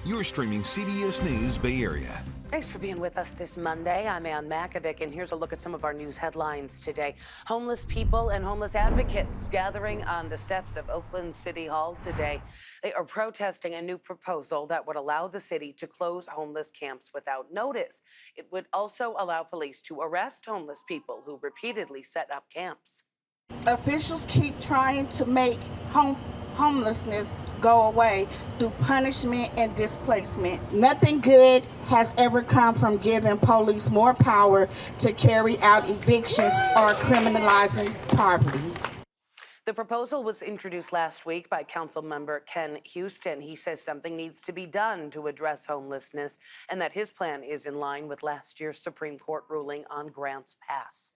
You're streaming CBS News Bay Area. Thanks for being with us this Monday. I'm Ann Makovic, and here's a look at some of our news headlines today. Homeless people and homeless advocates gathering on the steps of Oakland City Hall today. They are protesting a new proposal that would allow the city to close homeless camps without notice. It would also allow police to arrest homeless people who repeatedly set up camps. Officials keep trying to make homelessness go away through punishment and displacement. Nothing good has ever come from giving police more power to carry out evictions or criminalizing poverty. The proposal was introduced last week by Council Member Ken Houston. He says something needs to be done to address homelessness and that his plan is in line with last year's Supreme Court ruling on Grants Pass.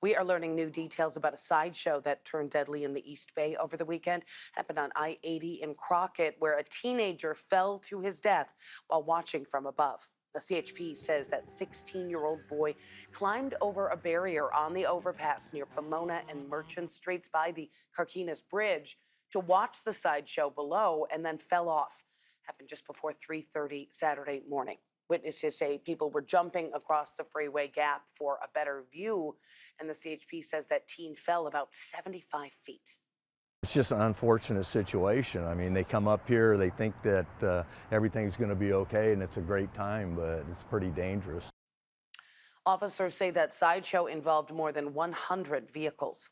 We are learning new details about a sideshow that turned deadly in the East Bay over the weekend. Happened on I-80 in Crockett, where a teenager fell to his death while watching from above. The CHP says that 16-year-old boy climbed over a barrier on the overpass near Pomona and Merchant Streets by the Carquinez Bridge to watch the sideshow below and then fell off. Happened just before 3:30 Saturday morning. Witnesses say people were jumping across the freeway gap for a better view, and the CHP says that teen fell about 75 feet. It's just an unfortunate situation. I mean, they come up here, they think that everything's going to be okay, and it's a great time, but it's pretty dangerous. Officers say that sideshow involved more than 100 vehicles.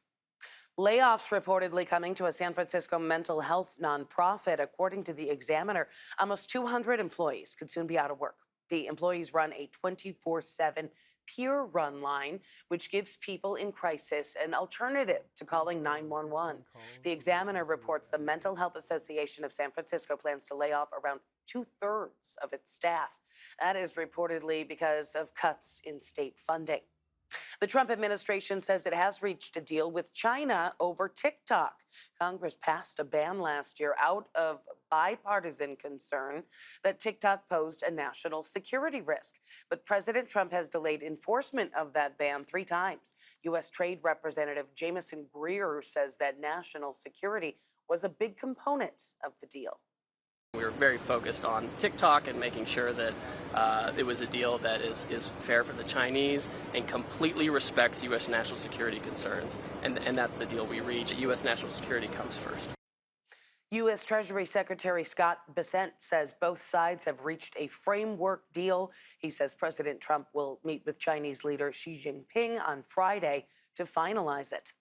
Layoffs reportedly coming to a San Francisco mental health nonprofit. According to the Examiner, almost 200 employees could soon be out of work. The employees run a 24/7 peer run line, which gives people in crisis an alternative to calling 911. The Examiner reports the Mental Health Association of San Francisco plans to lay off around 2/3 of its staff. That is reportedly because of cuts in state funding. The Trump administration says it has reached a deal with China over TikTok. Congress passed a ban last year out of bipartisan concern that TikTok posed a national security risk. But President Trump has delayed enforcement of that ban 3 times. U.S. Trade Representative Jamieson Greer says that national security was a big component of the deal. We were very focused on TikTok and making sure that it was a deal that is fair for the Chinese and completely respects U.S. national security concerns. And that's the deal we reached. U.S. national security comes first. U.S. Treasury Secretary Scott Bessent says both sides have reached a framework deal. He says President Trump will meet with Chinese leader Xi Jinping on Friday to finalize it.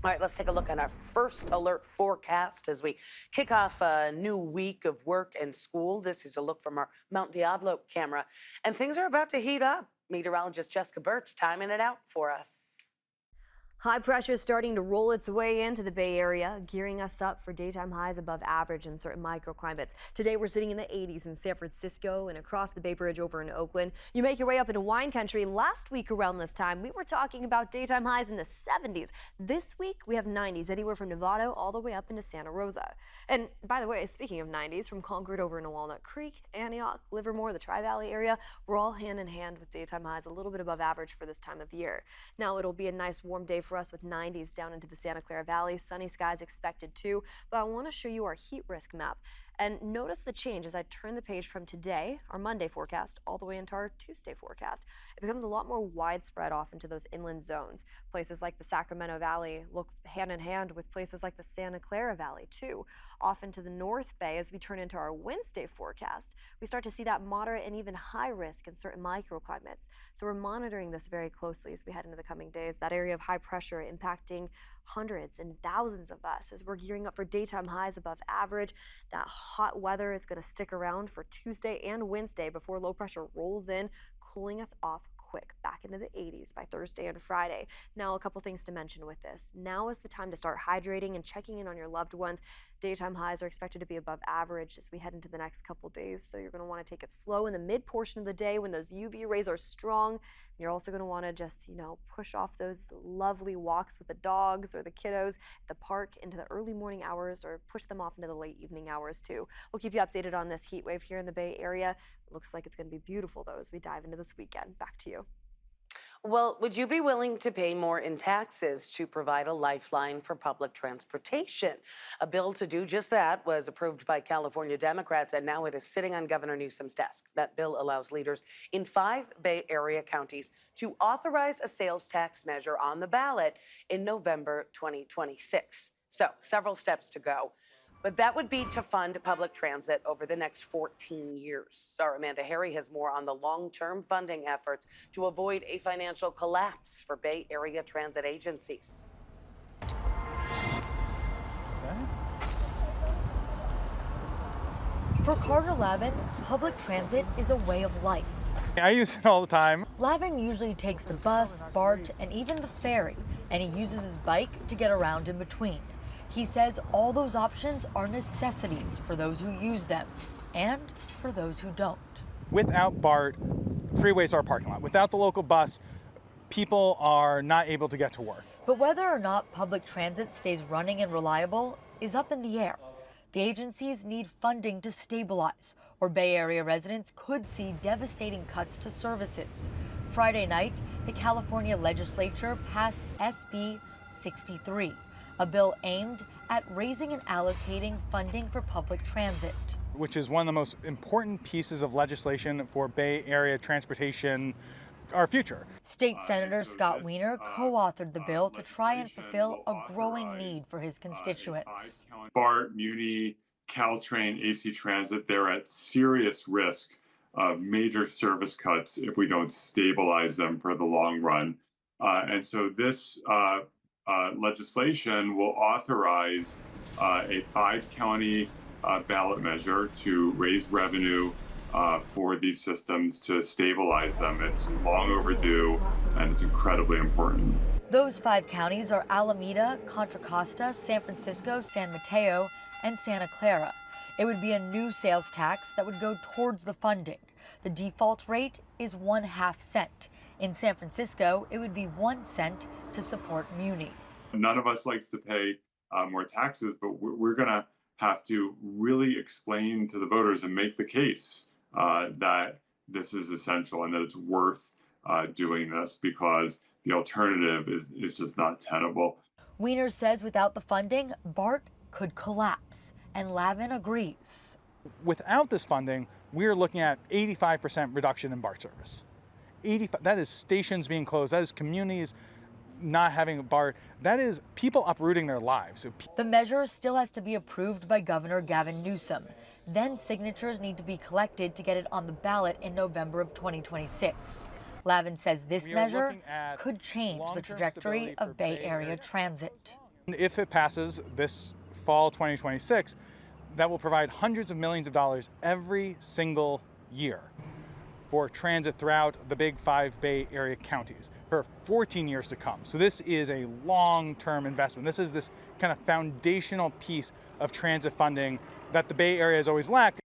All right, let's take a look at our first alert forecast as we kick off a new week of work and school. This is a look from our Mount Diablo camera. And things are about to heat up. Meteorologist Jessica Birch timing it out for us. High pressure is starting to roll its way into the Bay Area, gearing us up for daytime highs above average in certain microclimates. Today, we're sitting in the 80s in San Francisco and across the Bay Bridge over in Oakland. You make your way up into wine country. Last week around this time, we were talking about daytime highs in the 70s. This week, we have 90s, anywhere from Novato all the way up into Santa Rosa. And by the way, speaking of 90s, from Concord over into Walnut Creek, Antioch, Livermore, the Tri-Valley area, we're all hand in hand with daytime highs a little bit above average for this time of year. Now, it'll be a nice warm day for us with 90s down into the Santa Clara Valley. Sunny skies expected too, but I want to show you our heat risk map. And notice the change as I turn the page from today, our Monday forecast, all the way into our Tuesday forecast. It becomes a lot more widespread off into those inland zones. Places like the Sacramento Valley look hand in hand with places like the Santa Clara Valley too. Off into the North Bay, as we turn into our Wednesday forecast, we start to see that moderate and even high risk in certain microclimates. So we're monitoring this very closely as we head into the coming days. That area of high pressure impacting hundreds and thousands of us as we're gearing up for daytime highs above average. That hot weather is going to stick around for Tuesday and Wednesday before low pressure rolls in, cooling us off quick back into the 80s by Thursday and Friday. Now, a couple things to mention with this. Now is the time to start hydrating and checking in on your loved ones. Daytime highs are expected to be above average as we head into the next couple days, so you're going to want to take it slow in the mid portion of the day when those UV rays are strong. And you're also going to want to just, push off those lovely walks with the dogs or the kiddos at the park into the early morning hours, or push them off into the late evening hours too. We'll keep you updated on this heat wave here in the Bay Area. It looks like it's going to be beautiful though as we dive into this weekend. Back to you. Well, would you be willing to pay more in taxes to provide a lifeline for public transportation? A bill to do just that was approved by California Democrats, and now it is sitting on Governor Newsom's desk. That bill allows leaders in 5 Bay Area counties to authorize a sales tax measure on the ballot in November 2026. So, several steps to go. But that would be to fund public transit over the next 14 years. Our Amanda Harry has more on the long-term funding efforts to avoid a financial collapse for Bay Area transit agencies. For Carter Lavin, public transit is a way of life. I use it all the time. Lavin usually takes the bus, BART, and even the ferry, and he uses his bike to get around in between. He says all those options are necessities for those who use them and for those who don't. Without BART, freeways are a parking lot. Without the local bus, people are not able to get to work. But whether or not public transit stays running and reliable is up in the air. The agencies need funding to stabilize, or Bay Area residents could see devastating cuts to services. Friday night, the California legislature passed SB 63. A bill aimed at raising and allocating funding for public transit, which is one of the most important pieces of legislation for Bay Area transportation, our future. State Senator Scott Wiener co-authored the bill to try and fulfill a growing need for his constituents. BART, Muni, Caltrain, AC Transit, they're at serious risk of major service cuts if we don't stabilize them for the long run. And so this legislation will authorize a 5-county ballot measure to raise revenue for these systems to stabilize them. It's long overdue and it's incredibly important. Those 5 counties are Alameda, Contra Costa, San Francisco, San Mateo, and Santa Clara. It would be a new sales tax that would go towards the funding. The default rate is 1/2 cent. In San Francisco, it would be 1 cent to support Muni. None of us likes to pay more taxes, but we're going to have to really explain to the voters and make the case that this is essential and that it's worth doing this, because the alternative is just not tenable. Wiener says without the funding, BART could collapse, and Lavin agrees. Without this funding, we're looking at 85% reduction in BART service. That is stations being closed. That is communities not having a BART. That is people uprooting their lives. The measure still has to be approved by Governor Gavin Newsom. Then signatures need to be collected to get it on the ballot in November of 2026. Lavin says this measure could change the trajectory of Bay Area transit. If it passes this fall 2026, that will provide hundreds of millions of dollars every single year for transit throughout the big 5 Bay Area counties for 14 years to come. So this is a long-term investment. This is this kind of foundational piece of transit funding that the Bay Area has always lacked.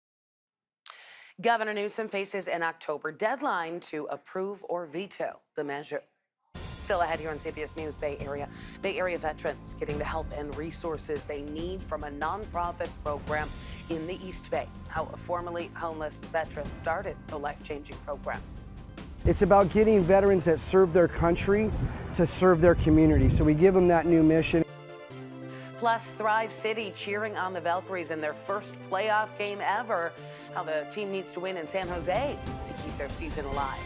Governor Newsom faces an October deadline to approve or veto the measure. Still ahead here on CBS News Bay Area. Bay Area veterans getting the help and resources they need from a nonprofit program in the East Bay. How a formerly homeless veteran started a life-changing program. It's about getting veterans that serve their country to serve their community. So we give them that new mission. Plus, Thrive City cheering on the Valkyries in their first playoff game ever. How the team needs to win in San Jose to keep their season alive.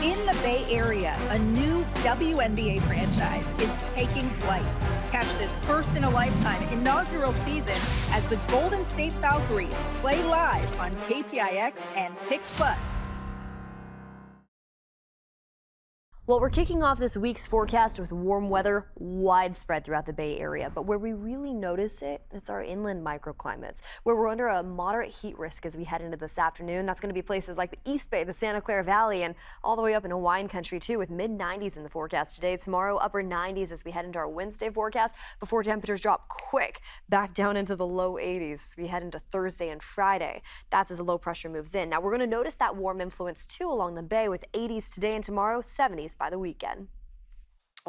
In the Bay Area, a new WNBA franchise is taking flight. Catch this first-in-a-lifetime inaugural season as the Golden State Valkyries play live on KPIX and KPIX+. Well, we're kicking off this week's forecast with warm weather widespread throughout the Bay Area, but where we really notice it's our inland microclimates, where we're under a moderate heat risk as we head into this afternoon. That's going to be places like the East Bay, the Santa Clara Valley, and all the way up in Hawaiian country too, with mid-90s in the forecast today. Tomorrow, upper 90s as we head into our Wednesday forecast before temperatures drop quick back down into the low 80s as we head into Thursday and Friday. That's as a low pressure moves in. Now, we're going to notice that warm influence too along the bay with 80s today and tomorrow, 70s by the weekend.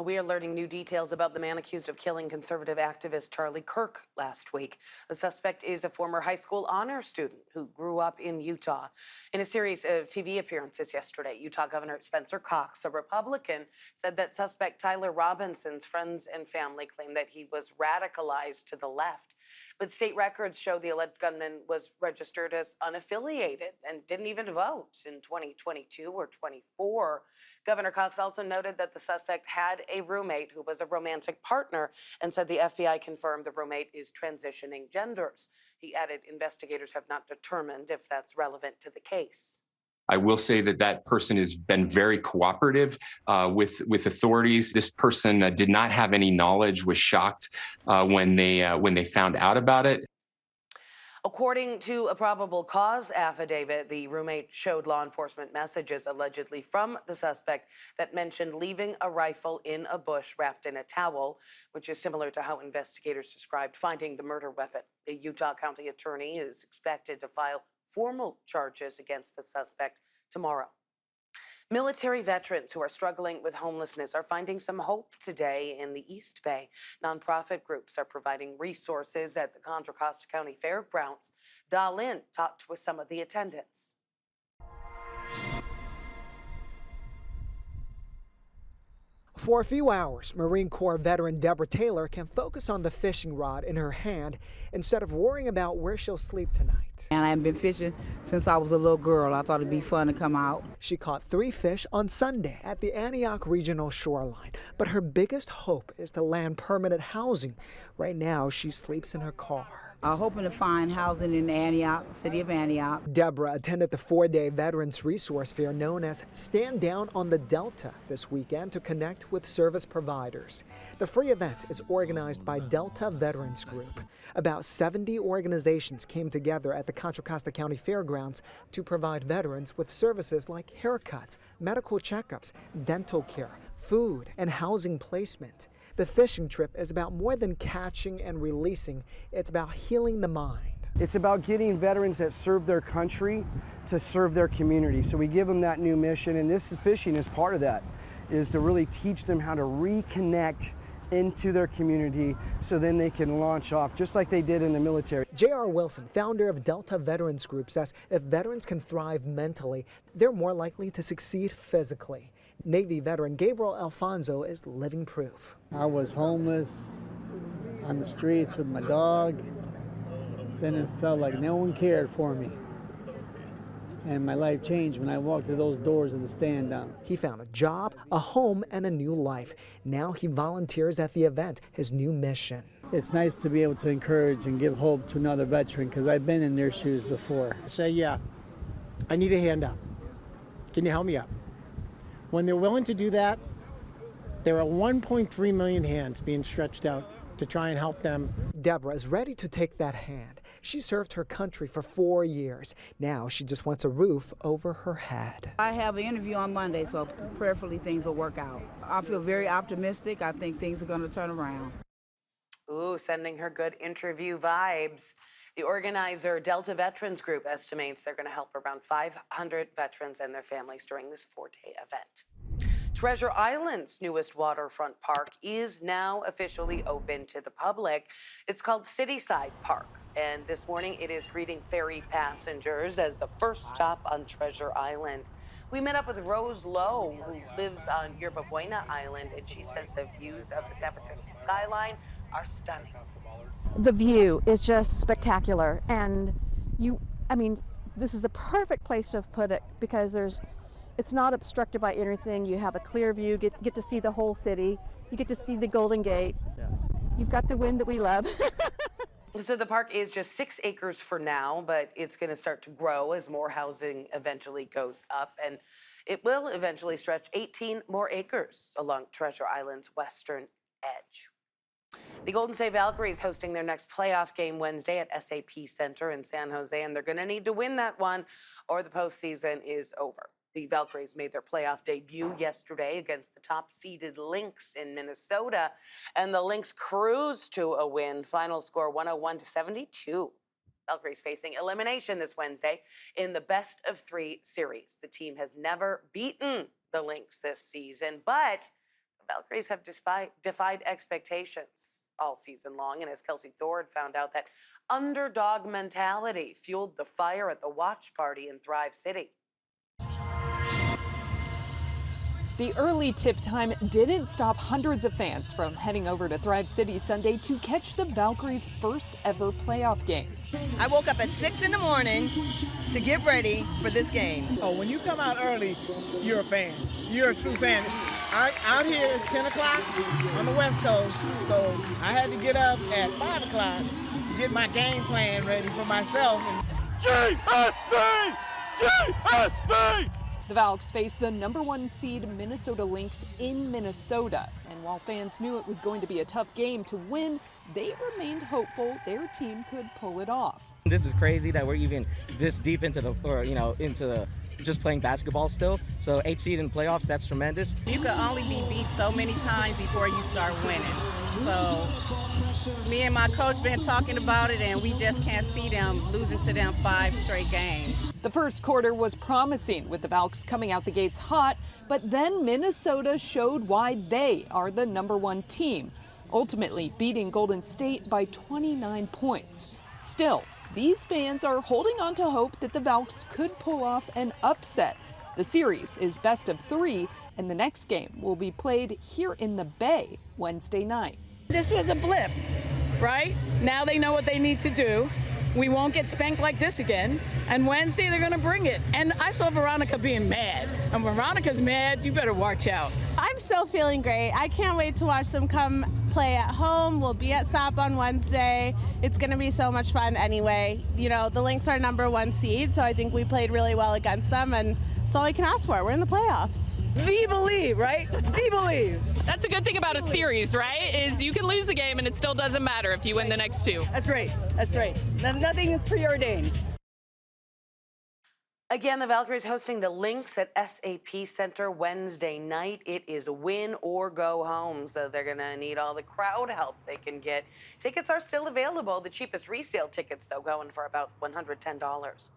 We are learning new details about the man accused of killing conservative activist Charlie Kirk last week. The suspect is a former high school honor student who grew up in Utah. In a series of TV appearances yesterday, Utah Governor Spencer Cox, a Republican, said that suspect Tyler Robinson's friends and family claimed that he was radicalized to the left. But state records show the alleged gunman was registered as unaffiliated and didn't even vote in 2022 or 24. Governor Cox also noted that the suspect had a roommate who was a romantic partner and said the FBI confirmed the roommate is transitioning genders. He added investigators have not determined if that's relevant to the case. I will say that that person has been very cooperative with authorities. This person did not have any knowledge, was shocked when they found out about it. According to a probable cause affidavit, the roommate showed law enforcement messages allegedly from the suspect that mentioned leaving a rifle in a bush wrapped in a towel, which is similar to how investigators described finding the murder weapon. The Utah County attorney is expected to file formal charges against the suspect tomorrow. Military veterans who are struggling with homelessness are finding some hope today in the East Bay. Nonprofit groups are providing resources at the Contra Costa County Fairgrounds. Dalin talked with some of the attendants. For a few hours, Marine Corps veteran Deborah Taylor can focus on the fishing rod in her hand instead of worrying about where she'll sleep tonight. And I've been fishing since I was a little girl. I thought it'd be fun to come out. She caught 3 fish on Sunday at the Antioch Regional Shoreline, but her biggest hope is to land permanent housing. Right now, she sleeps in her car. I'm hoping to find housing in Antioch, city of Antioch. Deborah attended the 4-day Veterans Resource Fair known as Stand Down on the Delta this weekend to connect with service providers. The free event is organized by Delta Veterans Group. About 70 organizations came together at the Contra Costa County Fairgrounds to provide veterans with services like haircuts, medical checkups, dental care, food, and housing placement. The fishing trip is about more than catching and releasing. It's about healing the mind. It's about getting veterans that serve their country to serve their community. So we give them that new mission, and this fishing is part of that, is to really teach them how to reconnect into their community so then they can launch off just like they did in the military. J.R. Wilson, founder of Delta Veterans Group, says if veterans can thrive mentally, they're more likely to succeed physically. Navy veteran Gabriel Alfonso is living proof. I was homeless on the streets with my dog. Then it felt like no one cared for me. And my life changed when I walked through those doors of the Stand Down. He found a job, a home, and a new life. Now he volunteers at the event, his new mission. It's nice to be able to encourage and give hope to another veteran because I've been in their shoes before. Say, yeah, I need a hand up. Can you help me out? When they're willing to do that, there are 1.3 million hands being stretched out to try and help them. Deborah is ready to take that hand. She served her country for 4 years. Now she just wants a roof over her head. I have an interview on Monday, so prayerfully things will work out. I feel very optimistic. I think things are going to turn around. Ooh, sending her good interview vibes. The organizer, Delta Veterans Group, estimates they're going to help around 500 veterans and their families during this 4-day event. Treasure Island's newest waterfront park is now officially open to the public. It's called Cityside Park, and this morning it is greeting ferry passengers as the first stop on Treasure Island. We met up with Rose Lowe, who lives on Yerba Buena Island, and she says the views of the San Francisco skyline are stunning. The view is just spectacular, and this is the perfect place to put it because it's not obstructed by anything. You have a clear view, get to see the whole city. You get to see the Golden Gate. Yeah. You've got the wind that we love. So the park is just 6 acres for now, but it's going to start to grow as more housing eventually goes up, and it will eventually stretch 18 more acres along Treasure Island's western edge. The Golden State Valkyries hosting their next playoff game Wednesday at SAP Center in San Jose, and they're going to need to win that one or the postseason is over. The Valkyries made their playoff debut yesterday against the top-seeded Lynx in Minnesota, and the Lynx cruised to a win. Final score 101-72. Valkyries facing elimination this Wednesday in the best-of-3 series. The team has never beaten the Lynx this season, but the Valkyries have defied expectations all season long, and as Kelsey Thorne found out that underdog mentality fueled the fire at the watch party in Thrive City. The early tip time didn't stop hundreds of fans from heading over to Thrive City Sunday to catch the Valkyries' first ever playoff game. I woke up at 6 in the morning to get ready for this game. Oh, when you come out early, you're a fan. You're a true fan. Out here it's 10 o'clock on the West Coast, so I had to get up at 5 o'clock to get my game plan ready for myself. GSV! GSV! The Valks face the #1 seed Minnesota Lynx in Minnesota. And while fans knew it was going to be a tough game to win, they remained hopeful their team could pull it off. This is crazy that we're even this deep into just playing basketball still. So 8 seed in playoffs, that's tremendous. You can only be beat so many times before you start winning. So me and my coach been talking about it, and we just can't see them losing to them 5 straight games. The first quarter was promising with the Valks coming out the gates hot, but then Minnesota showed why they are the #1 team, ultimately beating Golden State by 29 points. Still, these fans are holding on to hope that the Valks could pull off an upset. The series is best of 3, and the next game will be played here in the Bay Wednesday night. This was a blip, right? Now they know what they need to do. We won't get spanked like this again. And Wednesday, they're going to bring it. And I saw Veronica being mad. And Veronica's mad, you better watch out. I'm still feeling great. I can't wait to watch them come play at home. We'll be at SOP on Wednesday. It's going to be so much fun anyway. You know, the Lynx are #1 seed, so I think we played really well against them, and that's all we can ask for. We're in the playoffs. We believe, right? We believe. That's a good thing about a series, right? Is you can lose a game and it still doesn't matter if you win the next 2. That's right. That's right. Nothing is preordained. Again, the Valkyries hosting the Lynx at SAP Center Wednesday night. It is win or go home, so they're going to need all the crowd help they can get. Tickets are still available. The cheapest resale tickets, though, going for about $110.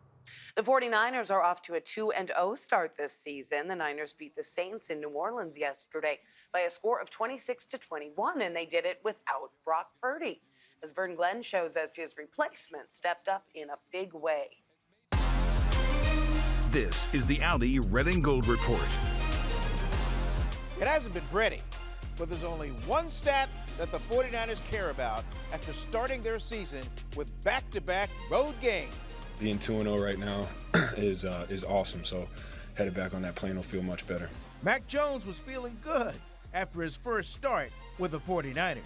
The 49ers are off to a 2-0 start this season. The Niners beat the Saints in New Orleans yesterday by a score of 26-21, and they did it without Brock Purdy, as Vern Glenn shows us his replacement stepped up in a big way. This is the Audi Red and Gold Report. It hasn't been pretty, but there's only one stat that the 49ers care about after starting their season with back-to-back road games. Being 2-0 right now is awesome, so headed back on that plane will feel much better. Mac Jones was feeling good after his first start with the 49ers.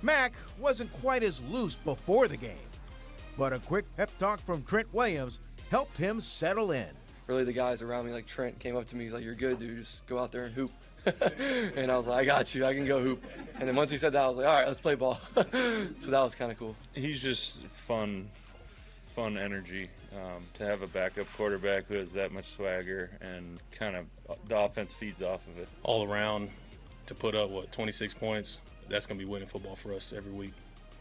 Mac wasn't quite as loose before the game, but a quick pep talk from Trent Williams helped him settle in. Really, the guys around me, like Trent, came up to me. He's like, "You're good, dude. Just go out there and hoop." And I was like, "I got you. I can go hoop." And then once he said that, I was like, "All right, let's play ball." So that was kind of cool. He's just fun energy. To have a backup quarterback who has that much swagger and kind of the offense feeds off of it. All around to put up, 26 points, that's going to be winning football for us every week.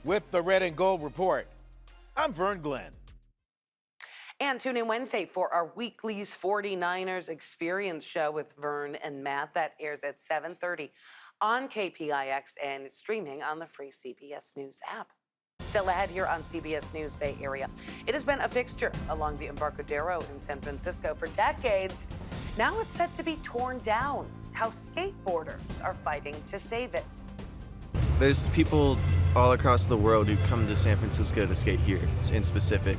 With the Red and Gold Report, I'm Vern Glenn. And tune in Wednesday for our weekly's 49ers Experience show with Vern and Matt. That airs at 7:30 on KPIX and it's streaming on the free CBS News app. Still ahead here on CBS News Bay Area. It has been a fixture along the Embarcadero in San Francisco for decades. Now it's set to be torn down. How skateboarders are fighting to save it. There's people all across the world who come to San Francisco to skate here in specific.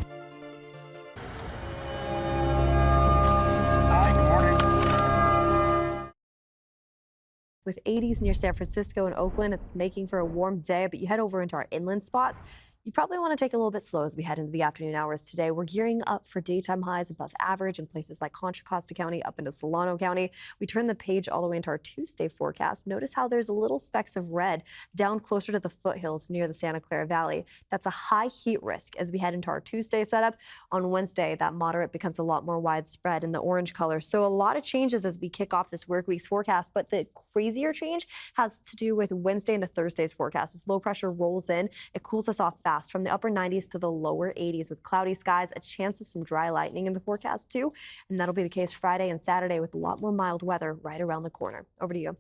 With 80s near San Francisco and Oakland, it's making for a warm day, but you head over into our inland spots. You probably want to take it a little bit slow as we head into the afternoon hours today. We're gearing up for daytime highs above average in places like Contra Costa County up into Solano County. We turn the page all the way into our Tuesday forecast. Notice how there's little specks of red down closer to the foothills near the Santa Clara Valley. That's a high heat risk as we head into our Tuesday setup. On Wednesday, that moderate becomes a lot more widespread in the orange color. So a lot of changes as we kick off this work week's forecast, but the crazier change has to do with Wednesday into Thursday's forecast. As low pressure rolls in, it cools us off fast fast from the upper 90s to the lower 80s with cloudy skies, a chance of some dry lightning in the forecast too. And that'll be the case Friday and Saturday with a lot more mild weather right around the corner. Over to you.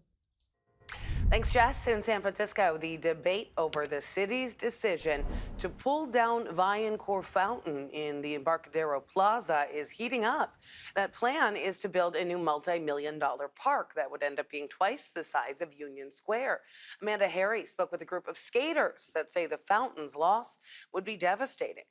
Thanks, Jess. In San Francisco, the debate over the city's decision to pull down Valkyries Fountain in the Embarcadero Plaza is heating up. That plan is to build a new multi-million-dollar park that would end up being twice the size of Union Square. Amanda Harry spoke with a group of skaters that say the fountain's loss would be devastating.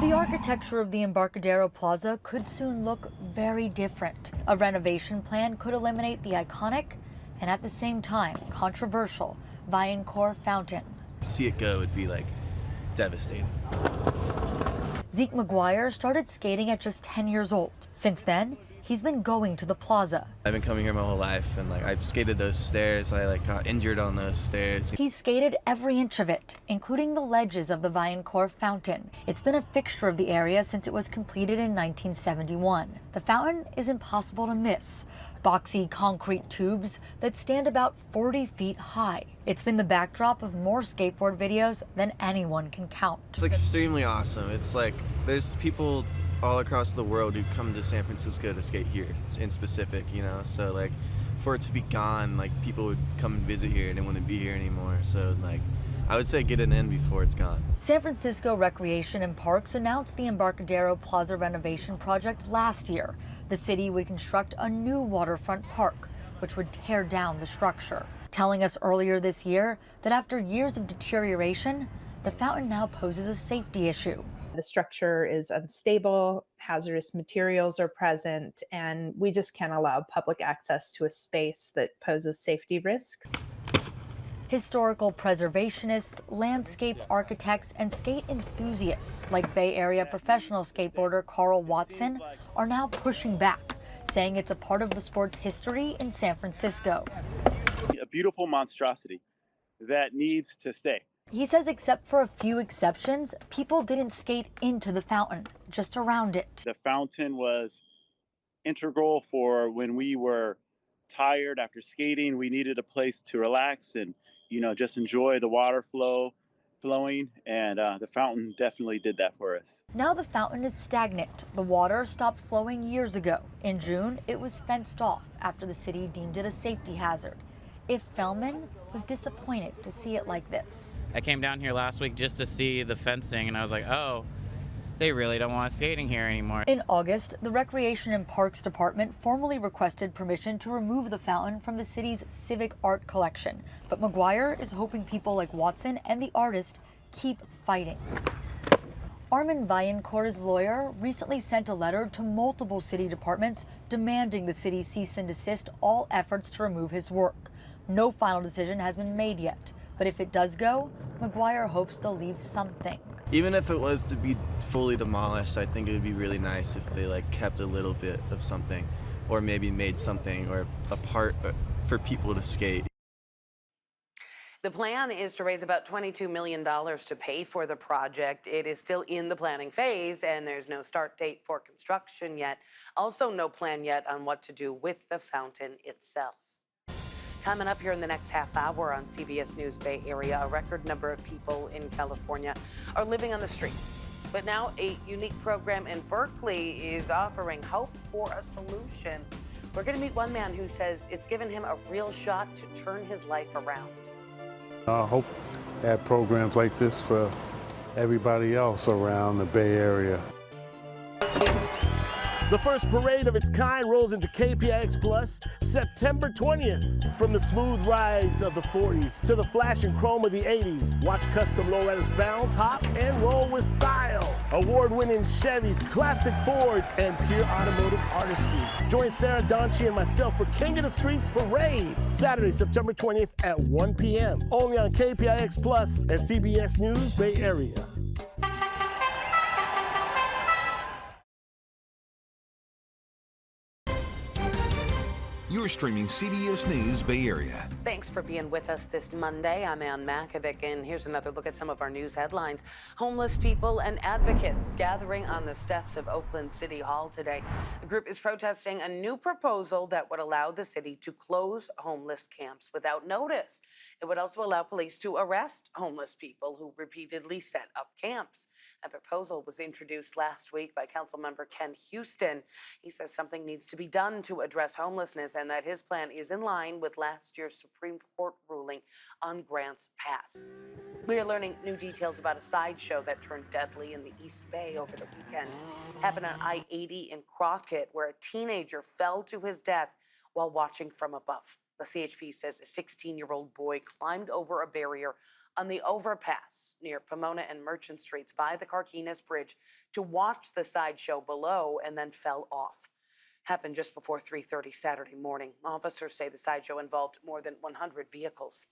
The architecture of the Embarcadero Plaza could soon look very different. A renovation plan could eliminate the iconic and at the same time controversial Valkyries Fountain. See it go would be like devastating. Zeke McGuire started skating at just 10 years old. Since then, he's been going to the plaza. I've been coming here my whole life, and like I've skated those stairs. I got injured on those stairs. He's skated every inch of it, including the ledges of the Valkyries Fountain. It's been a fixture of the area since it was completed in 1971. The fountain is impossible to miss. Boxy concrete tubes that stand about 40 feet high. It's been the backdrop of more skateboard videos than anyone can count. It's extremely awesome. It's like there's people all across the world who come to San Francisco to skate here in specific, you know, so like for it to be gone, like people would come and visit here and they wouldn't be here anymore. So like I would say get it in before it's gone. San Francisco Recreation and Parks announced the Embarcadero Plaza renovation project last year. The city would construct a new waterfront park, which would tear down the structure, telling us earlier this year that after years of deterioration, the fountain now poses a safety issue. The structure is unstable, hazardous materials are present, and we just can't allow public access to a space that poses safety risks. Historical preservationists, landscape architects, and skate enthusiasts like Bay Area professional skateboarder Carl Watson are now pushing back, saying it's a part of the sport's history in San Francisco. A beautiful monstrosity that needs to stay. He says except for a few exceptions, people didn't skate into the fountain, just around it. The fountain was integral for when we were tired after skating. We needed a place to relax and, you know, just enjoy the water flowing, and the fountain definitely did that for us. Now the fountain is stagnant. The water stopped flowing years ago. In June, it was fenced off after the city deemed it a safety hazard. If Fellman was disappointed to see it like this. I came down here last week just to see the fencing, and I was like, oh, they really don't want us skating here anymore. In August, the Recreation and Parks Department formally requested permission to remove the fountain from the city's civic art collection. But McGuire is hoping people like Watson and the artist keep fighting. Armin Valkyries' lawyer recently sent a letter to multiple city departments demanding the city cease and desist all efforts to remove his work. No final decision has been made yet, but if it does go, McGuire hopes they'll leave something. Even if it was to be fully demolished, I think it would be really nice if they like kept a little bit of something, or maybe made something or a part for people to skate. The plan is to raise about $22 million to pay for the project. It is still in the planning phase, and there's no start date for construction yet. Also, no plan yet on what to do with the fountain itself. Coming up here in the next half hour on CBS News Bay Area, a record number of people in California are living on the streets. But now a unique program in Berkeley is offering hope for a solution. We're going to meet one man who says it's given him a real shot to turn his life around. I hope to have programs like this for everybody else around the Bay Area. The first parade of its kind rolls into KPIX Plus September 20th. From the smooth rides of the 40s to the flash and chrome of the 80s, watch custom lowriders bounce, hop, and roll with style. Award-winning Chevys, classic Fords, and pure automotive artistry. Join Sarah Donchi and myself for King of the Streets Parade, Saturday, September 20th at 1 p.m. Only on KPIX Plus and CBS News Bay Area. You're streaming CBS News Bay Area. Thanks for being with us this Monday. I'm Ann Makovic, and here's another look at some of our news headlines. Homeless people and advocates gathering on the steps of Oakland City Hall today. The group is protesting a new proposal that would allow the city to close homeless camps without notice. It would also allow police to arrest homeless people who repeatedly set up camps. A proposal was introduced last week by Councilmember Ken Houston. He says something needs to be done to address homelessness and that his plan is in line with last year's Supreme Court ruling on Grants Pass. We are learning new details about a sideshow that turned deadly in the East Bay over the weekend. Happened on I-80 in Crockett, where a teenager fell to his death while watching from above. The CHP says a 16-year-old boy climbed over a barrier on the overpass near Pomona and Merchant Streets by the Carquinez Bridge to watch the sideshow below and then fell off. Happened just before 3:30 Saturday morning. Officers say the sideshow involved more than 100 vehicles.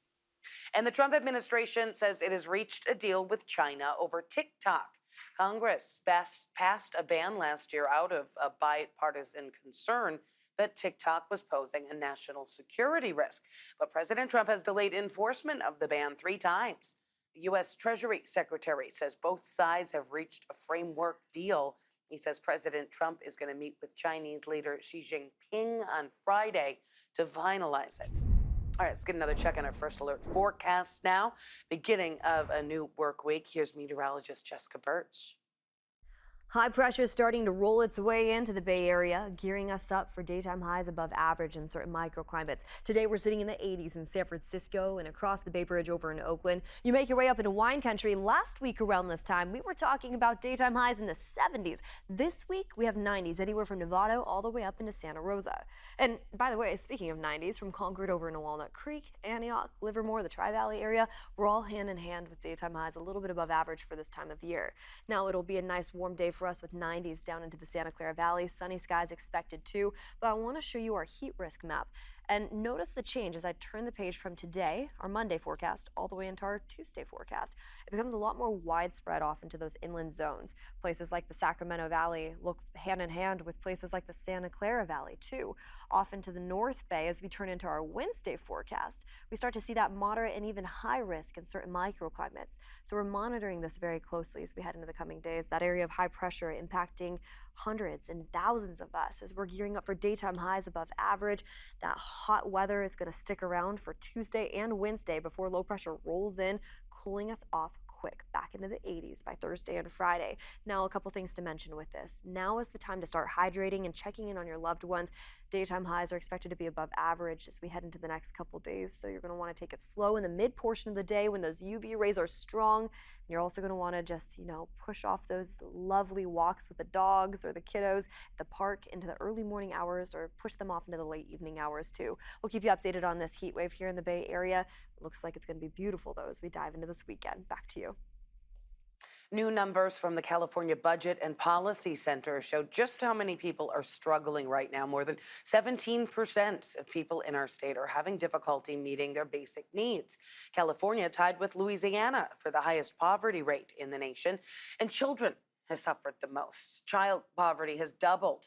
And the Trump administration says it has reached a deal with China over TikTok. Congress passed a ban last year out of a bipartisan concern that TikTok was posing a national security risk. But President Trump has delayed enforcement of the ban 3 times. The U.S. Treasury Secretary says both sides have reached a framework deal. He says President Trump is going to meet with Chinese leader Xi Jinping on Friday to finalize it. All right, let's get another check on our first alert forecast now. Beginning of a new work week. Here's meteorologist Jessica Birch. High pressure is starting to roll its way into the Bay Area, gearing us up for daytime highs above average in certain microclimates. Today, we're sitting in the 80s in San Francisco and across the Bay Bridge over in Oakland. You make your way up into wine country. Last week around this time, we were talking about daytime highs in the 70s. This week, we have 90s, anywhere from Novato all the way up into Santa Rosa. And by the way, speaking of 90s, from Concord over into Walnut Creek, Antioch, Livermore, the Tri-Valley area, we're all hand in hand with daytime highs a little bit above average for this time of year. Now, it'll be a nice warm day for us with 90s down into the Santa Clara Valley. Sunny skies expected too, but I want to show you our heat risk map. And notice the change as I turn the page from today, our Monday forecast, all the way into our Tuesday forecast. It becomes a lot more widespread off into those inland zones. Places like the Sacramento Valley look hand in hand with places like the Santa Clara Valley too. Off into the North Bay, as we turn into our Wednesday forecast, we start to see that moderate and even high risk in certain microclimates. So we're monitoring this very closely as we head into the coming days. That area of high pressure impacting hundreds and thousands of us as we're gearing up for daytime highs above average. That hot weather is going to stick around for Tuesday and Wednesday before low pressure rolls in, cooling us off quick back into the 80s by Thursday and Friday. Now, a couple things to mention with this. Now is the time to start hydrating and checking in on your loved ones. Daytime highs are expected to be above average as we head into the next couple days, so you're going to want to take it slow in the mid portion of the day when those UV rays are strong. And you're also going to want to just, push off those lovely walks with the dogs or the kiddos at the park into the early morning hours, or push them off into the late evening hours too. We'll keep you updated on this heat wave here in the Bay Area. It looks like it's going to be beautiful though as we dive into this weekend. Back to you. New numbers from the California Budget and Policy Center show just how many people are struggling right now. More than 17% of people in our state are having difficulty meeting their basic needs. California tied with Louisiana for the highest poverty rate in the nation, and children have suffered the most. Child poverty has doubled,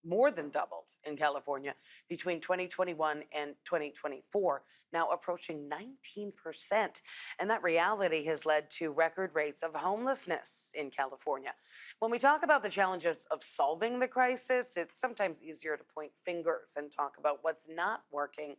more than doubled in California between 2021 and 2024, now approaching 19%. And that reality has led to record rates of homelessness in California. When we talk about the challenges of solving the crisis, it's sometimes easier to point fingers and talk about what's not working.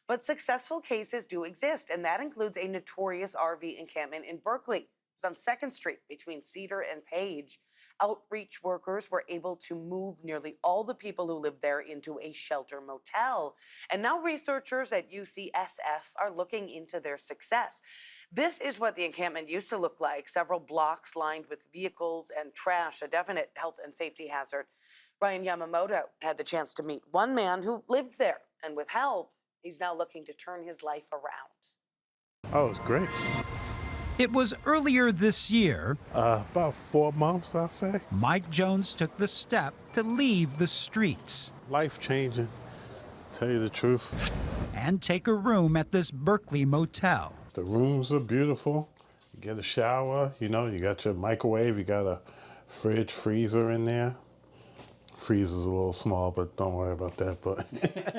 But successful cases do exist, and that includes a notorious RV encampment in Berkeley. It's on 2nd Street between Cedar and Page. Outreach workers were able to move nearly all the people who lived there into a shelter motel. And now researchers at UCSF are looking into their success. This is what the encampment used to look like, several blocks lined with vehicles and trash, a definite health and safety hazard. Ryan Yamamoto had the chance to meet one man who lived there, and with help, he's now looking to turn his life around. Oh, it's great. It was earlier this year. About 4 months, I'll say. Mike Jones took the step to leave the streets. Life-changing, tell you the truth. And take a room at this Berkeley motel. The rooms are beautiful. You get a shower, you got your microwave, you got a fridge, freezer in there. Freezer's a little small, but don't worry about that. But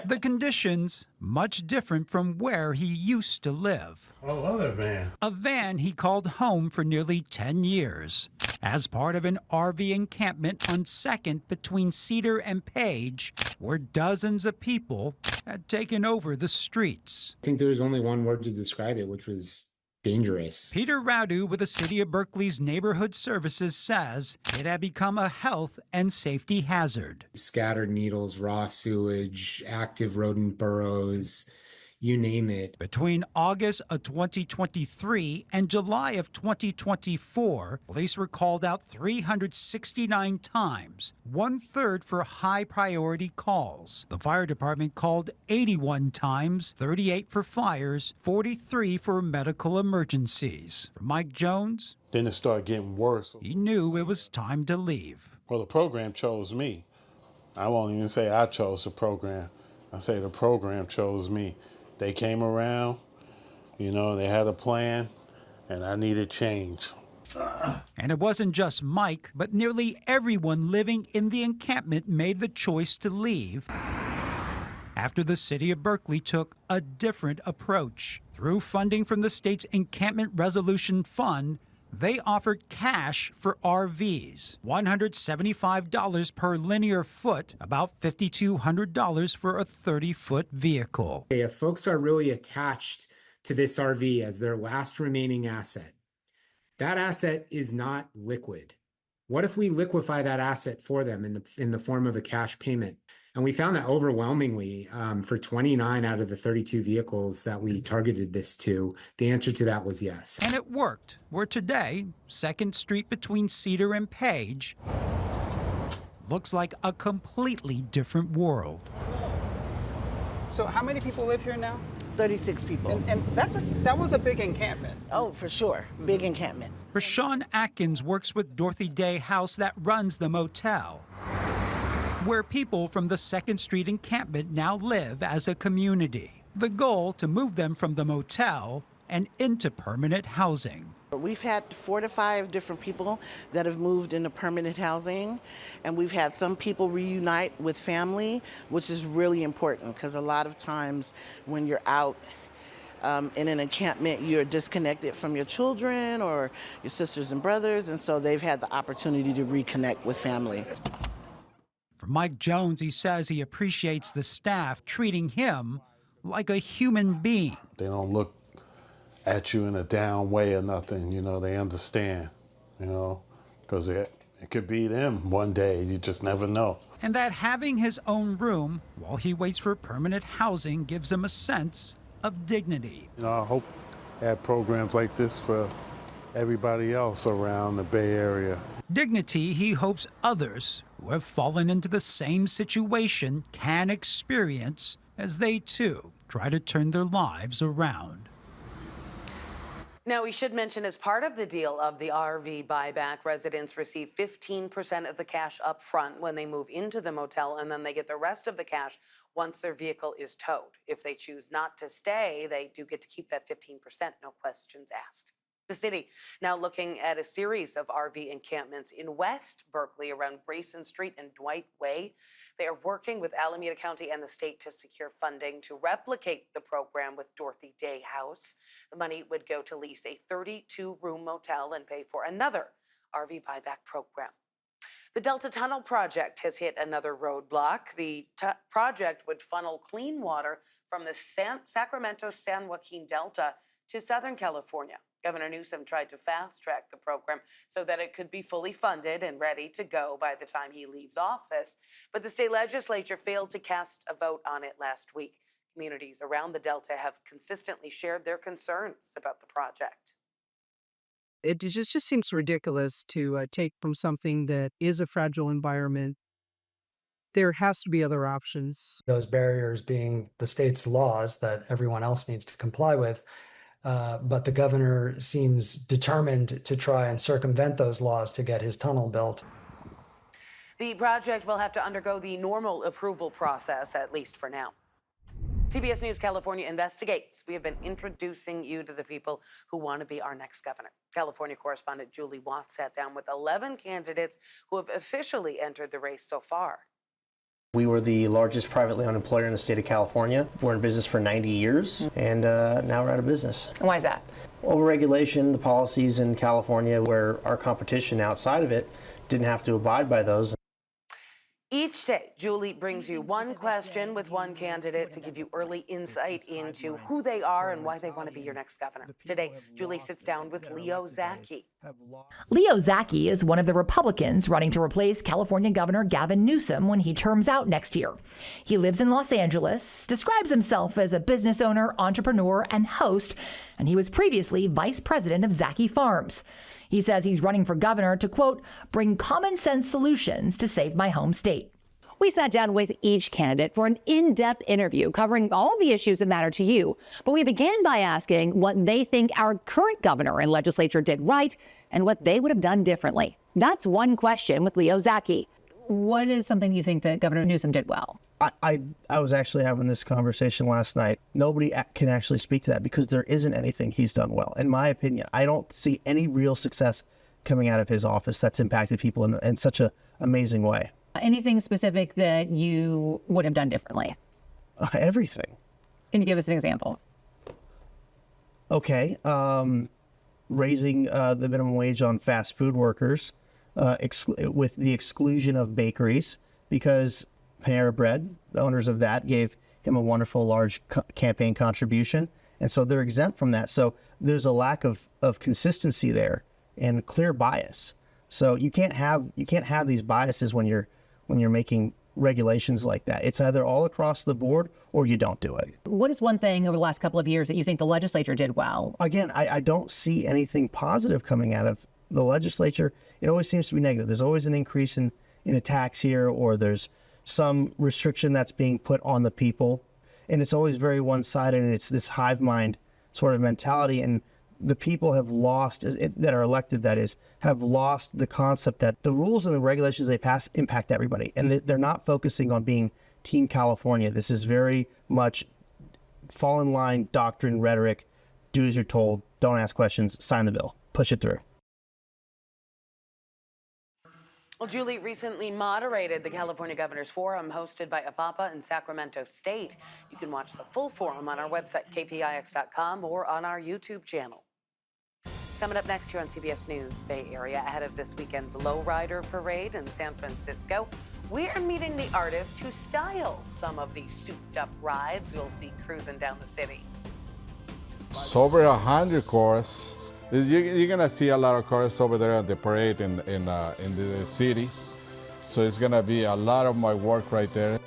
The conditions much different from where he used to live. oh, other van. A van he called home for nearly 10 years. As part of an RV encampment on 2nd between Cedar and Page, where dozens of people had taken over the streets. I think there was only one word to describe it, which was dangerous. Peter Radu with the City of Berkeley's Neighborhood Services says it had become a health and safety hazard. Scattered needles, raw sewage, active rodent burrows, you name it. Between August of 2023 and July of 2024, police were called out 369 times, 1/3 for high-priority calls. The fire department called 81 times, 38 for fires, 43 for medical emergencies. For Mike Jones, Then it started getting worse. he knew it was time to leave. Well, the program chose me. I won't even say I chose the program. I say the program chose me. They came around, you know, they had a plan, and I needed change. And it wasn't just Mike, but nearly everyone living in the encampment made the choice to leave after the city of Berkeley took a different approach. Through funding from the state's Encampment Resolution Fund, they offered cash for RVs, $175 per linear foot, about $5,200 for a 30-foot vehicle. If folks are really attached to this RV as their last remaining asset, that asset is not liquid. What if we liquefy that asset for them in the form of a cash payment? And we found that overwhelmingly, for 29 out of the 32 vehicles that we targeted this to, the answer to that was yes. And it worked, where today, 2nd Street between Cedar and Page looks like a completely different world. So how many people live here now? 36 people. And that was a big encampment. Oh, for sure. Big encampment. Rashawn Atkins works with Dorothy Day House that runs the motel, where people from the 2nd Street encampment now live as a community. The goal to move them from the motel and into permanent housing. We've had 4 to 5 different people that have moved into permanent housing, and we've had some people reunite with family, which is really important because a lot of times when you're out in an encampment, you're disconnected from your children or your sisters and brothers, and so they've had the opportunity to reconnect with family. For Mike Jones, he says he appreciates the staff treating him like a human being. They don't look at you in a down way or nothing, you know, they understand, you know, because it could be them one day, you just never know. And that having his own room while he waits for permanent housing gives him a sense of dignity. You know, I hope I have programs like this for everybody else around the Bay Area. Dignity he hopes others who have fallen into the same situation can experience as they too try to turn their lives around. Now, we should mention, as part of the deal of the RV buyback, residents receive 15% of the cash up front when they move into the motel, and then they get the rest of the cash once their vehicle is towed. If they choose not to stay, they do get to keep that 15%, no questions asked. The city now looking at a series of RV encampments in West Berkeley around Grayson Street and Dwight Way. They are working with Alameda County and the state to secure funding to replicate the program with Dorothy Day House. The money would go to lease a 32-room motel and pay for another RV buyback program. The Delta Tunnel project has hit another roadblock. The project would funnel clean water from the Sacramento-San Joaquin Delta to Southern California. Governor Newsom tried to fast-track the program so that it could be fully funded and ready to go by the time he leaves office. But the state legislature failed to cast a vote on it last week. Communities around the Delta have consistently shared their concerns about the project. It just seems ridiculous to take from something that is a fragile environment. There has to be other options. Those barriers being the state's laws that everyone else needs to comply with. But the governor seems determined to try and circumvent those laws to get his tunnel built. The project will have to undergo the normal approval process, at least for now. CBS News California investigates. We have been introducing you to the people who want to be our next governor. California correspondent Julie Watts sat down with 11 candidates who have officially entered the race so far. We were the largest privately owned employer in the state of California. We're in business for 90 years, and now we're out of business. And why is that? Overregulation, the policies in California where our competition outside of it didn't have to abide by those. Each day, Julie brings you one question with one candidate to give you early insight into who they are and why they want to be your next governor. Today, Julie sits down with Leo Zaki. Leo Zaki is one of the Republicans running to replace California Governor Gavin Newsom when he terms out next year. He lives in Los Angeles, describes himself as a business owner, entrepreneur, and host, and he was previously vice president of Zaki Farms. He says he's running for governor to, quote, bring common sense solutions to save my home state. We sat down with each candidate for an in-depth interview covering all the issues that matter to you. But we began by asking what they think our current governor and legislature did right and what they would have done differently. That's one question with Leo Zaki. What is something you think that Governor Newsom did well? I was actually having this conversation last night. Nobody can actually speak to that because there isn't anything he's done well. In my opinion, I don't see any real success coming out of his office that's impacted people in such an amazing way. Anything specific that you would have done differently? Everything. Can you give us an example? Okay. Raising the minimum wage on fast food workers with the exclusion of bakeries, because Panera Bread, the owners of that, gave him a wonderful large campaign contribution, and so they're exempt from that. So there's a lack of consistency there and clear bias. So you can't have these biases when you're making regulations like that. It's either all across the board or you don't do it. What is one thing over the last couple of years that you think the legislature did well? Again, I don't see anything positive coming out of the legislature. It always seems to be negative. There's always an increase in attacks here, or there's some restriction that's being put on the people. And it's always very one-sided, and it's this hive mind sort of mentality. And the people have lost, that are elected, that is, have lost the concept that the rules and the regulations they pass impact everybody. And they're not focusing on being Team California. This is very much fall in line doctrine, rhetoric, do as you're told, don't ask questions, sign the bill, push it through. Well, Julie recently moderated the California Governors Forum hosted by APAPA and Sacramento State. You can watch the full forum on our website, KPIX.com, or on our YouTube channel. Coming up next here on CBS News Bay Area, ahead of this weekend's Lowrider parade in San Francisco, we are meeting the artist who styled some of the souped-up rides you'll see cruising down the city. It's over 100 cars. You're gonna see a lot of cars over there at the parade in the city. So it's gonna be a lot of my work right there.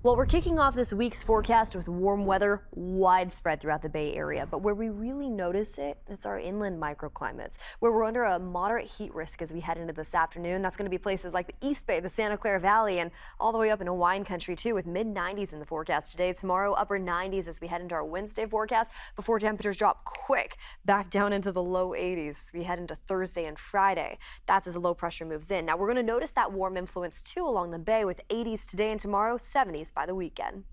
Well, we're kicking off this week's forecast with warm weather widespread throughout the Bay Area, but where we really notice it, it's our inland microclimates, where we're under a moderate heat risk as we head into this afternoon. That's going to be places like the East Bay, the Santa Clara Valley, and all the way up into wine country too, with mid-90s in the forecast today. Tomorrow, upper 90s as we head into our Wednesday forecast before temperatures drop quick back down into the low 80s as we head into Thursday and Friday. That's as a low pressure moves in. Now, we're going to notice that warm influence too along the bay with 80s today and tomorrow, 70s by the weekend.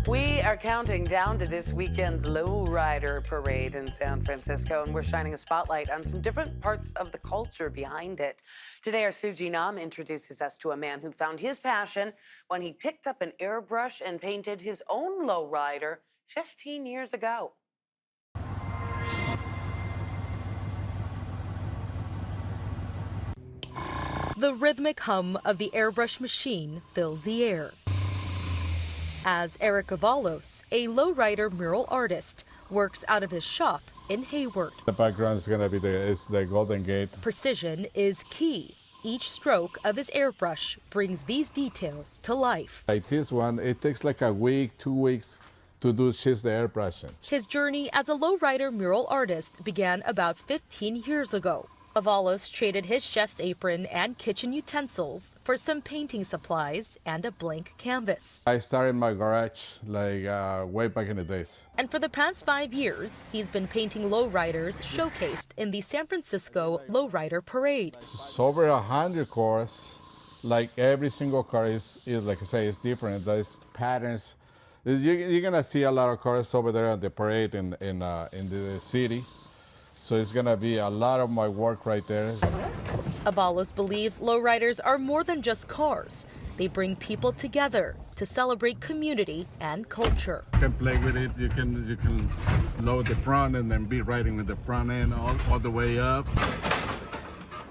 We are counting down to this weekend's Lowrider parade in San Francisco, and we're shining a spotlight on some different parts of the culture behind it. Today, our Suji Nam introduces us to a man who found his passion when he picked up an airbrush and painted his own lowrider 15 years ago. The rhythmic hum of the airbrush machine fills the air as Eric Avalos, a lowrider mural artist, works out of his shop in Hayward. The background is going to be the Golden Gate. Precision is key. Each stroke of his airbrush brings these details to life. Like this one, it takes like a week, 2 weeks to do just the airbrushing. His journey as a lowrider mural artist began about 15 years ago. Avalos traded his chef's apron and kitchen utensils for some painting supplies and a blank canvas. I started my garage like way back in the days. And for the past 5 years, he's been painting lowriders showcased in the San Francisco Lowrider Parade. It's over 100 cars. Like every single car is like I say, it's different. There's patterns. You're gonna see a lot of cars over there at the parade in the city. So it's gonna be a lot of my work right there. Avalos believes lowriders are more than just cars. They bring people together to celebrate community and culture. You can play with it. You can load the front and then be riding with the front end all the way up.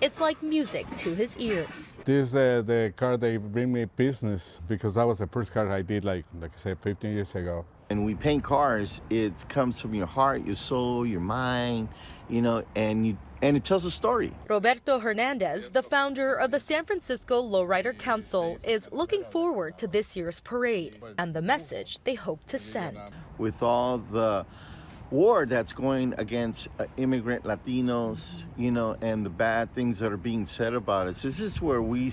It's like music to his ears. This is the car they bring me business because that was the first car I did like I said 15 years ago. And we paint cars, it comes from your heart, your soul, your mind, you know, and it tells a story. Roberto Hernandez, the founder of the San Francisco Lowrider Council, is looking forward to this year's parade and the message they hope to send. With all the war that's going against immigrant Latinos, you know, and the bad things that are being said about us, this is where we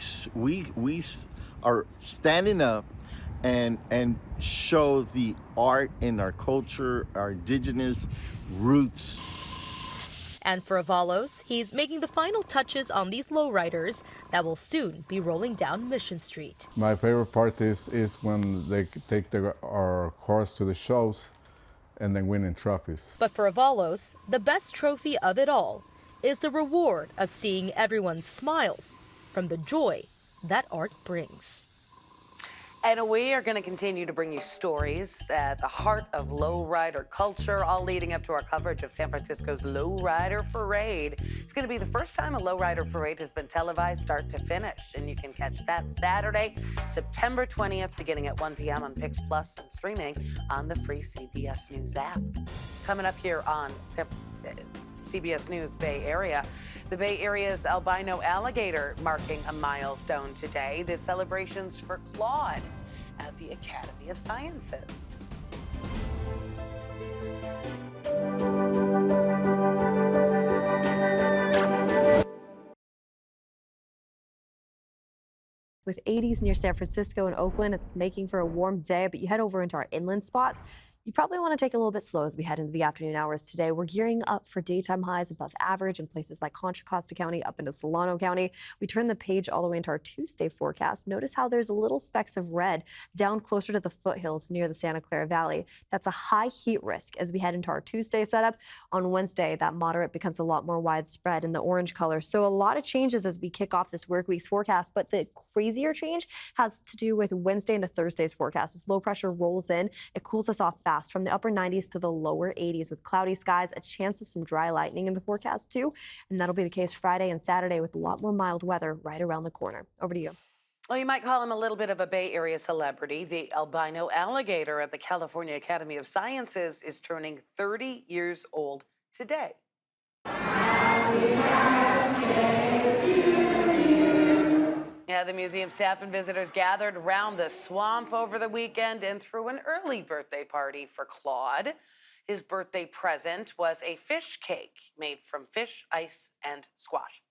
are standing up and show the art in our culture, our indigenous roots. And for Avalos, he's making the final touches on these lowriders that will soon be rolling down Mission Street. My favorite part is when they take our cars to the shows and then winning trophies. But for Avalos, the best trophy of it all is the reward of seeing everyone's smiles from the joy that art brings. And we are going to continue to bring you stories at the heart of lowrider culture, all leading up to our coverage of San Francisco's Lowrider Parade. It's going to be the first time a lowrider parade has been televised start to finish, and you can catch that Saturday, September 20th, beginning at 1 p.m. on PIX Plus and streaming on the free CBS News app. Coming up here on CBS News Bay Area, the Bay Area's albino alligator marking a milestone today. The celebrations for Claude at the Academy of Sciences. With 80s near San Francisco and Oakland, it's making for a warm day, but you head over into our inland spots, you probably want to take it a little bit slow as we head into the afternoon hours today. We're gearing up for daytime highs above average in places like Contra Costa County up into Solano County. We turn the page all the way into our Tuesday forecast. Notice how there's little specks of red down closer to the foothills near the Santa Clara Valley. That's a high heat risk as we head into our Tuesday setup. On Wednesday, that moderate becomes a lot more widespread in the orange color. So a lot of changes as we kick off this work week's forecast, but the crazier change has to do with Wednesday into Thursday's forecast. As low pressure rolls in, it cools us off fast from the upper 90s to the lower 80s with cloudy skies, a chance of some dry lightning in the forecast too. And that'll be the case Friday and Saturday with a lot more mild weather right around the corner. Over to you. Well, you might call him a little bit of a Bay Area celebrity. The albino alligator at the California Academy of Sciences is turning 30 years old today. Yeah, the museum staff and visitors gathered around the swamp over the weekend and threw an early birthday party for Claude. His birthday present was a fish cake made from fish, ice, and squash.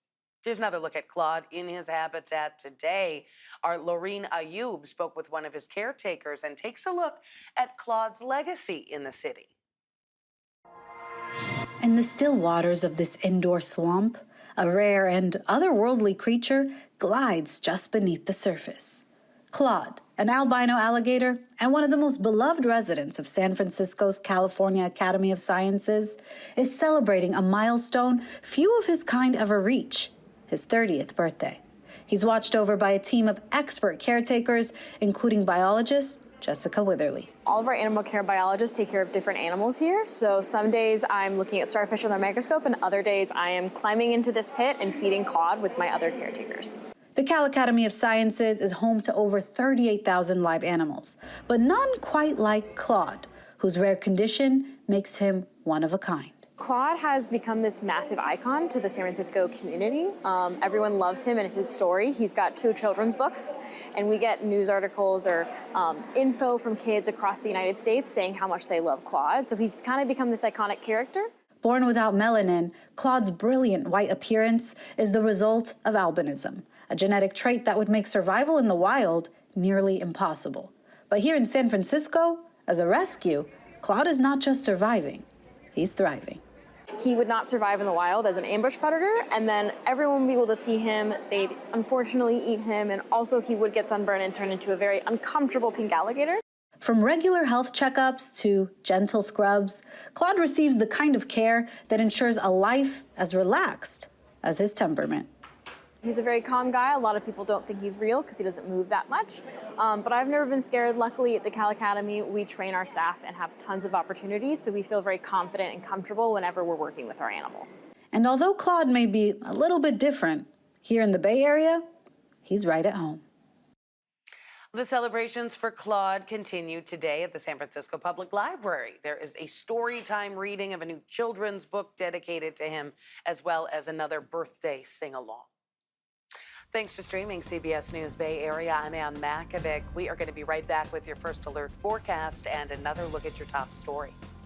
Here's another look at Claude in his habitat today. Our Laureen Ayub spoke with one of his caretakers and takes a look at Claude's legacy in the city. In the still waters of this indoor swamp, a rare and otherworldly creature glides just beneath the surface. Claude, an albino alligator and one of the most beloved residents of San Francisco's California Academy of Sciences, is celebrating a milestone few of his kind ever reach, his 30th birthday. He's watched over by a team of expert caretakers, including biologist Jessica Witherly. All of our animal care biologists take care of different animals here. So some days I'm looking at starfish with our microscope, and other days I am climbing into this pit and feeding Claude with my other caretakers. The Cal Academy of Sciences is home to over 38,000 live animals, but none quite like Claude, whose rare condition makes him one of a kind. Claude has become this massive icon to the San Francisco community. Everyone loves him and his story. He's got 2 children's books, and we get news articles or info from kids across the United States saying how much they love Claude. So he's kind of become this iconic character. Born without melanin, Claude's brilliant white appearance is the result of albinism, a genetic trait that would make survival in the wild nearly impossible. But here in San Francisco, as a rescue, Claude is not just surviving, he's thriving. He would not survive in the wild as an ambush predator, and then everyone would be able to see him. They'd unfortunately eat him, and also he would get sunburned and turn into a very uncomfortable pink alligator. From regular health checkups to gentle scrubs, Claude receives the kind of care that ensures a life as relaxed as his temperament. He's a very calm guy. A lot of people don't think he's real because he doesn't move that much. But I've never been scared. Luckily, at the Cal Academy, we train our staff and have tons of opportunities, so we feel very confident and comfortable whenever we're working with our animals. And although Claude may be a little bit different, here in the Bay Area, he's right at home. The celebrations for Claude continue today at the San Francisco Public Library. There is a story time reading of a new children's book dedicated to him, as well as another birthday sing-along. Thanks for streaming CBS News Bay Area. I'm Ann Makovic. We are going to be right back with your first alert forecast and another look at your top stories.